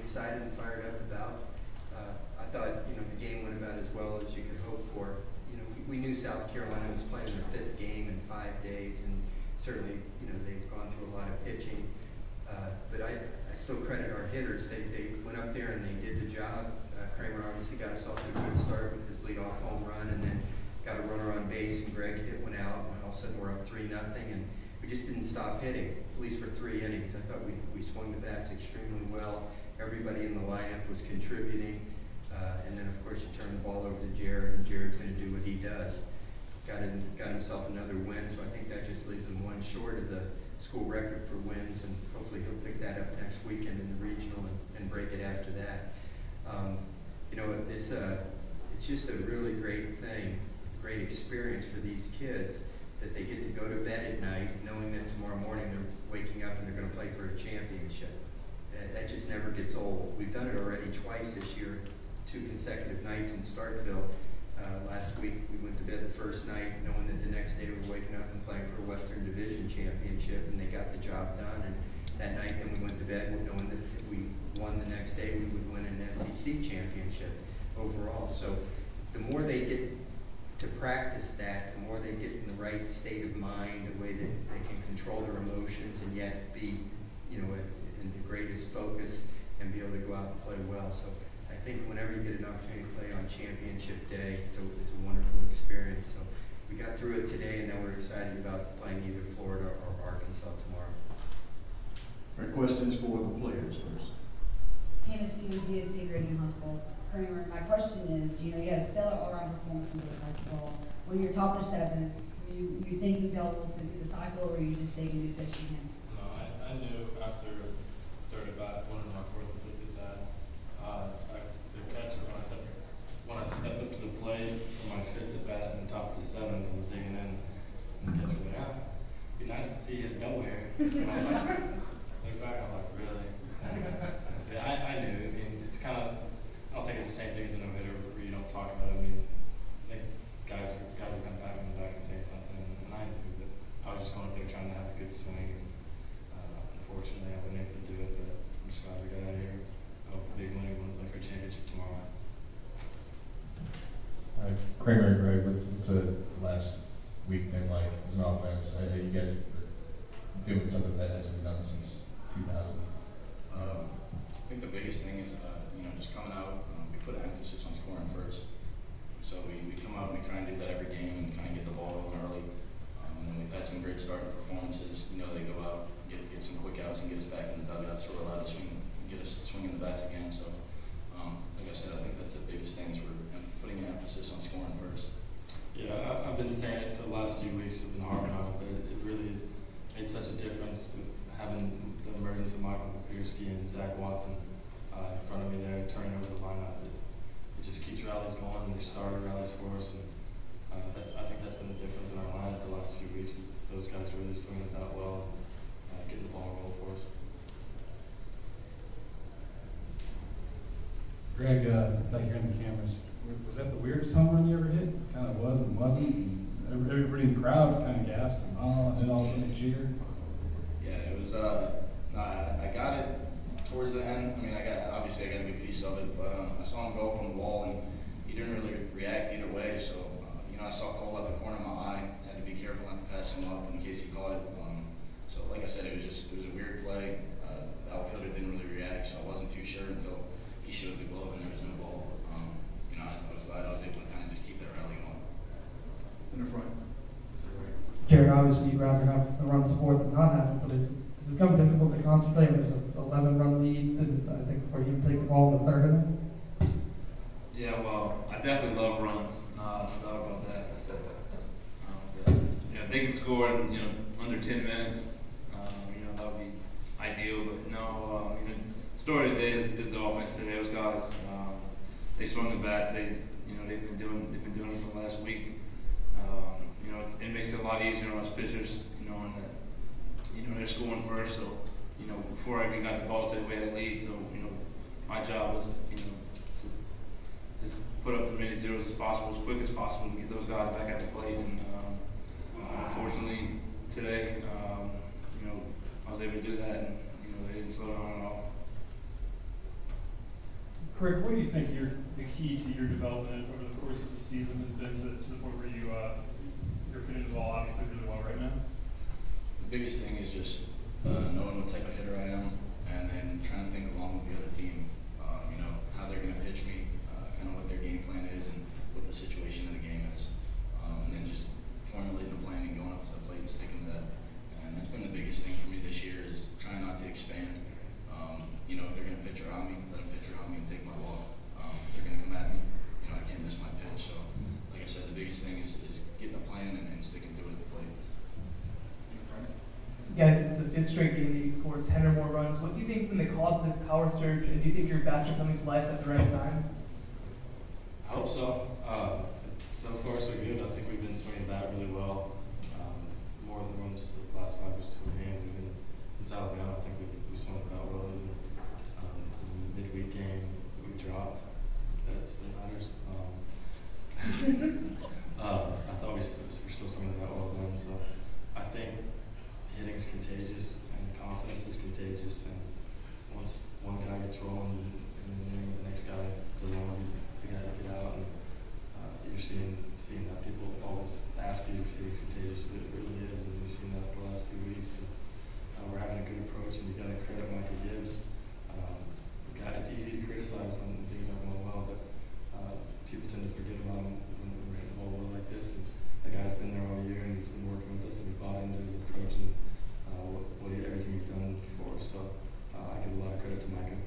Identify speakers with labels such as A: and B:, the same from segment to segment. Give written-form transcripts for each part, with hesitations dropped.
A: excited and fired up about. I thought, the game went about as well as you could hope for. We knew South Carolina was playing their 5th game in 5 days, and certainly, they've gone through a lot of pitching. But I still credit our hitters. They went up there and they did the job. Kramer obviously got us off to a good start with his leadoff home run, and then got a runner on base, and Greg hit one out, and all of a sudden we're up 3-0, and we just didn't stop hitting, at least for 3 innings. I thought we swung the bats extremely well. Everybody in the lineup was contributing, and then of course you turn the ball over to Jared, and Jared's going to do what he does. Got himself another win, so I think that just leaves him one short of the school record for wins, and hopefully he'll pick that up next weekend in the regional and break it after that. It's just a really great thing, great experience for these kids that they get to go to bed at night knowing that tomorrow morning they're waking up and they're going to play for a championship. That just never gets old. We've done it already twice this year, 2 consecutive nights in Starkville. Last week we went to bed the first night knowing that the next day we're waking up and playing for a Western Division championship, and they got the job done. And that night then we went to bed knowing that if we won the next day we would win an SEC championship overall. So the more they get to practice that, the more they get in the right state of mind, the way that they can control their emotions and yet be, in the greatest focus and be able to go out and play well. So I think whenever you get an opportunity to play on championship day, it's a wonderful experience. So we got through it today, and now we're excited about playing either Florida or Arkansas tomorrow.
B: All right, questions for the players first.
C: Hannah Stevens, ESP Grading High School. Kramer, my question is, you had a stellar all-around performance in both basketball. When you're top of 7, you think you doubled to the cycle, or are you just taking new pitching in?
D: No, I knew after 3rd at bat, one of my 4th attempted that the catcher, when I stepped up to the plate for my 5th at bat and top of the 7th, I was digging in, and the catcher was like, it'd be nice to see you hit a double here. And I was like, look back, I'm like, really? I knew. I mean, it's kind of, I don't think it's the same thing as a no-hitter where you don't talk about it. I mean, I think guys are kind of back in the back and saying something, and I knew, but I was just going up there trying to have a good swing. Unfortunately, I wasn't able to do it, but I'm just glad we got out of here. I hope the big money will play for a championship tomorrow.
E: Kramer and Greg, what's the last week been like as an offense? I know you guys are doing something that hasn't been done since 2000.
F: I think the biggest thing is, just coming out, we put an emphasis on scoring first. So we come out and we try and do that every game and kind of get the ball rolling early. And then we've had some great starting performances. They go out, get some quick outs and get us back in the dugouts, so we're allowed to swing, get us swinging the bats again. So, like I said, I think that's the biggest thing is we're putting an emphasis on scoring first.
D: Yeah, I've been saying it for the last few weeks. I've been harping on it, but it really has made such a difference with having the emergence of Michael Papierski and Zach Watson in front of me there, turning over the lineup. It just keeps rallies going, and they started rallies for us, and I think that's been the difference in our lineup the last few weeks is those guys really swinging it that well and getting the ball rolling for us.
G: Greg, back here in the cameras, was that the weirdest home run you ever hit? Kind of was and wasn't. And everybody in the crowd kind of gasped and and then all of a sudden it cheered.
F: Yeah, it was. I got it towards the end. I mean, obviously I got a good piece of it, but I saw him go up on the wall and he didn't really react either way. So I saw Cole at the corner of my eye. I had to be careful not to pass him up in case he caught it. So like I said, it was a weird play. The outfielder didn't really react, so I wasn't too sure until he showed the glove and there was no ball. I was glad I was able to kind of just keep that rally going.
B: In the front.
H: Jared, obviously you'd rather have the run support than not have it, but does it become difficult to concentrate when there's an 11-run lead, I think, before you take the ball in the 3rd inning?
I: Yeah, well, I definitely love runs. No doubt about that. If they can score in under 10 minutes, that would be ideal. But no, the story today is the offense today. Those guys, they swung the bats. They've been doing it for the last week. It makes it a lot easier on us pitchers, knowing that they're scoring first. So before I even got the ball today, we had a lead. So my job was just put up as many zeros as possible, as quick as possible, and get those guys back at the plate. And unfortunately today, I was able to do that, and they didn't slow down at all.
J: Rick, what do you think the key to your development over the course of the season has been to the point where you're hitting the ball obviously really well right now?
F: The biggest thing is just knowing what type of hitter I am, and then trying to think along with the other team, you know, how they're going to pitch me, kind of what their game plan is, and what the situation of the game is, and then just formulating a plan and going up to the plate and sticking to that. And that's been the biggest thing for me this year, is trying not to expand. You know, if they're going to pitch around me, let them pitch around me and take my walk. If they're going to come at me, you know, I can't miss my pitch. So, like I said, the biggest thing is getting a plan and sticking to it at the plate.
K: Guys, this is the 5th straight game that you scored 10 or more runs. What do you think has been the cause of this power surge, and do you think your bats are coming to life at the right time?
D: I hope so. So far, so good. I think we've been swinging the bat really well. More than just the last 5 or 6 games. We've been, since Alabama, I think we swung the bat well. Even the midweek game we dropped, that still matters. I thought we're still swinging the bat well then. So I think hitting's contagious and confidence is contagious. And once one guy gets rolling, and then the next guy doesn't want to be the guy to get out. And you're seeing that people always ask you if hitting's contagious, but it really is, and we've seen that the last few weeks. And, we're having a good approach, and you got to credit Michael Gibbs. It's easy to criticize when things aren't going well, but people tend to forget about him when we're hitting the ball well like this. And that guy's been there all year, and he's been working with us, and we bought into his approach and everything he's done for us. So I give a lot of credit to Micah.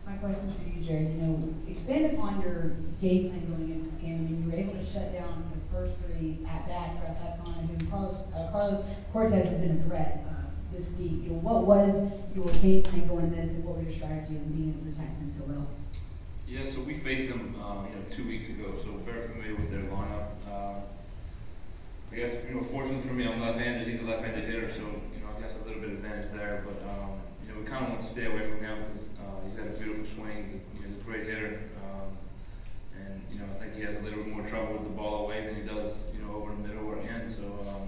C: My question for you, Jared, you know, expand upon your game plan going into this game. I mean, you were able to shut down the first 3 at-bats for South Carolina, who Carlos Cortez has been a threat this week. You know, what was your game plan going into this, and what was your strategy in being able to attack them so well?
I: Yeah, so we faced them, 2 weeks ago, so very familiar with their lineup. I guess, fortunately for me, I'm left-handed. He's a left-handed hitter, so, I guess a little bit of advantage there. But, we kind of want to stay away from him because he's got a beautiful swing. He's a great hitter. And, I think he has a little bit more trouble with the ball away than he does, over the middle or end. So,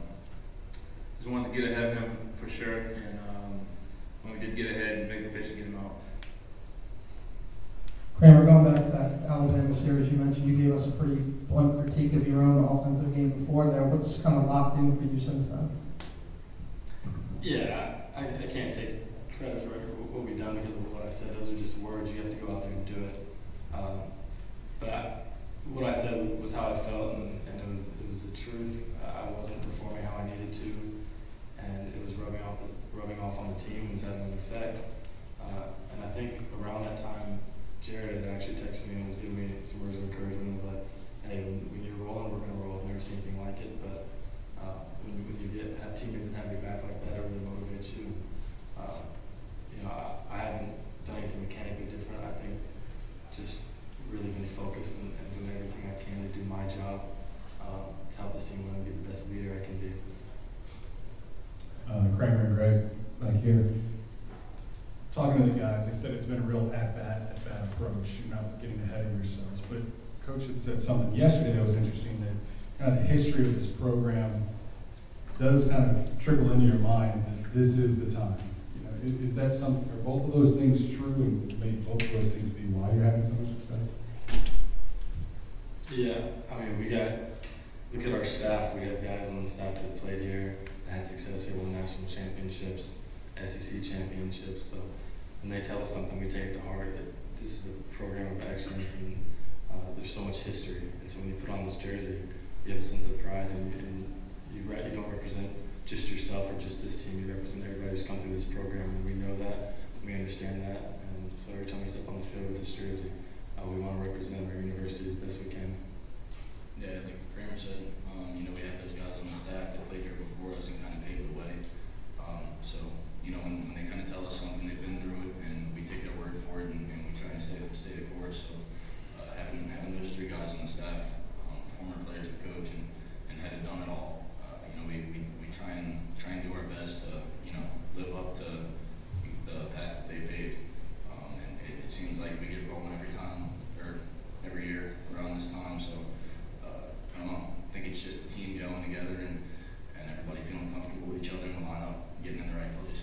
I: just wanted to get ahead of him for sure. And when we did get ahead, make the pitch and get him out.
H: Kramer, going back to that Alabama series you mentioned, you gave us a pretty blunt critique of your own offensive game before there. What's kind of locked in for you since then?
D: Yeah, I can't take credit for what we've done because of what I said. Those are just words. You have to go out there and do it. But what I said was how I felt, and it was the truth. I wasn't performing how I needed to, and it was rubbing off on the team. It was having an effect. And I think around that time, Jared had actually texted me and was giving me some words of encouragement. It was like, hey, when you're rolling, we're going to roll. I've never seen anything like it. But when you have teammates that have your back like that, it really motivates you. I haven't done anything mechanically different. I think just really been focused and doing everything I can to do my job to help this team win and be the best leader I can be.
G: Kramer and Greg back here. Talking to the guys, they said it's been a real at-bat approach. You're not getting ahead of yourselves. But Coach had said something yesterday that was interesting, that kind of the history of this program does kind of trickle into your mind that this is the time. Is that something, are both of those things true, and may both of those things be why you're having so much success?
D: Yeah, look at our staff. We have guys on the staff that played here, that had success here, won national championships, SEC championships. So when they tell us something, we take it to heart. That this is a program of excellence, and there's so much history. And so when you put on this jersey, you have a sense of pride, and you don't represent just yourself or just this team. You represent everybody who's come through this program, and we know that, we understand that. And so every time we step on the field with this jersey, we want to represent our university as best we can.
F: Yeah, like Kramer said, we have those guys on the staff that played here before us and kind of paved the way. So, when they kind of tell us something, they've been through it, and we take their word for it, and we try and stay the course. So, having those 3 guys on the staff, former players of coach, and had done it all, we try and do our best to, live up to the path that they paved. And it seems like we get rolling every time, or every year around this time. So, I don't know. I think it's just the team gelling together and everybody feeling comfortable with each other in the lineup, getting in the right place.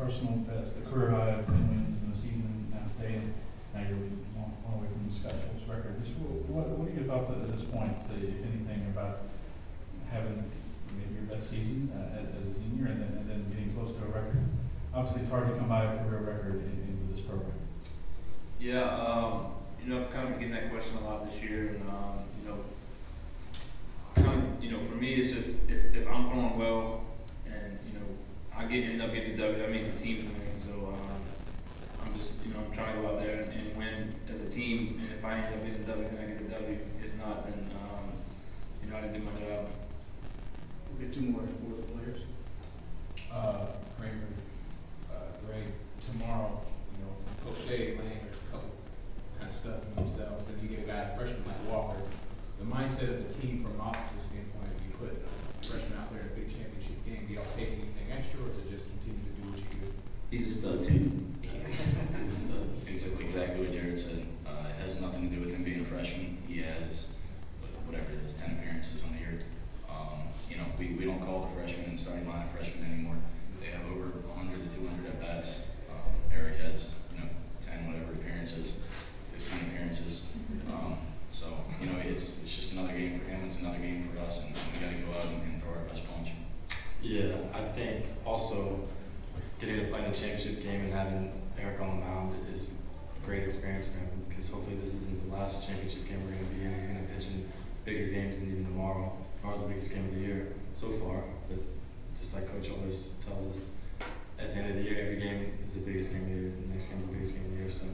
G: personal best, the career high of 10 wins in the season now today, and now you're one away from the Scott Schultz record. Just what are your thoughts at this point, if anything, about having maybe your best season as a senior and then getting close to a record? Obviously, it's hard to come by a career record in this program.
I: Yeah, you know, I've kind of been getting that question a lot this year, and you know, kind of, you know, for me, it's just if I'm throwing well, and you know, I end up getting a W, that means the team's winning. So I'm just, you know, I'm trying to go out there and win as a team. And if I end up getting a W, then I get a W. If not, then you know, I didn't do my job.
B: We'll get two more for the players.
L: Kramer, Greg, tomorrow, you know, some Coach Shea laying a couple kind of studs in themselves, and you get a guy, a freshman like Walker. The mindset of the team from an offensive standpoint, if you put a freshman out there in a big championship game, do y'all take anything extra, or to just continue to do what you do?
I: He's a stud too.
F: He's a stud. Exactly what Jared said. It has nothing to do with him being a freshman. He has, whatever it is, 10 appearances on the year. You know, we don't call the freshmen and starting line of freshmen anymore. They have over 100 to 200 at bats. Eric has, you know, 10 whatever appearances, 15 appearances. So, you know, it's just another game for him. It's another game for us, and we got to go out and throw our best punch.
D: Yeah, I think also getting to play in the championship game and having Eric on the mound is a great experience for him, because hopefully this isn't the last championship game we're going to be in. He's going to pitch in bigger games than even tomorrow. Tomorrow's the biggest game of the year so far, but just like Coach always tells us, at the end of the year, every game is the biggest game of the year. The next game is the biggest game of the year. So,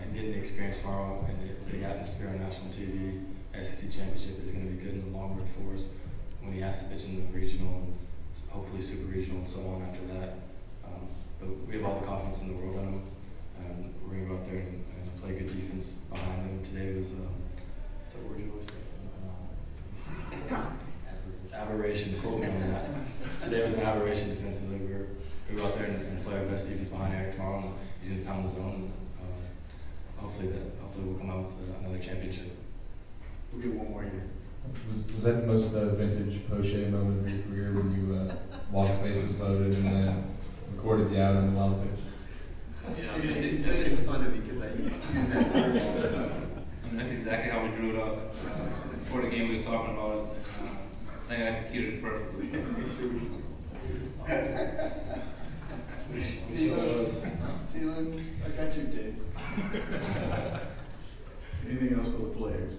D: and getting the experience tomorrow and the big atmosphere on national TV, SEC championship is going to be good in the long run for us when he has to pitch in the regional and hopefully super regional and so on after that. But we have all the confidence in the world in him. We're going to go out there and play good defense behind him. Today was, what's that word you always say? Aberration. Quote me on that. Today was an aberration defensively. We go out there and play our best defense behind Eric tomorrow, and he's going to pound the zone. Hopefully we'll come out with another championship.
B: We'll get one more here.
E: Was that the most vintage Poche moment of your career when you walked bases loaded and then recorded the out on the wild pitch?
I: Yeah,
A: It's making fun of me because I use that term all the time.
I: I mean, that's exactly how we drew it up. Before the game, we was talking about it. I think I executed it perfectly.
B: See, look, I got you, Dave. Anything else for the players?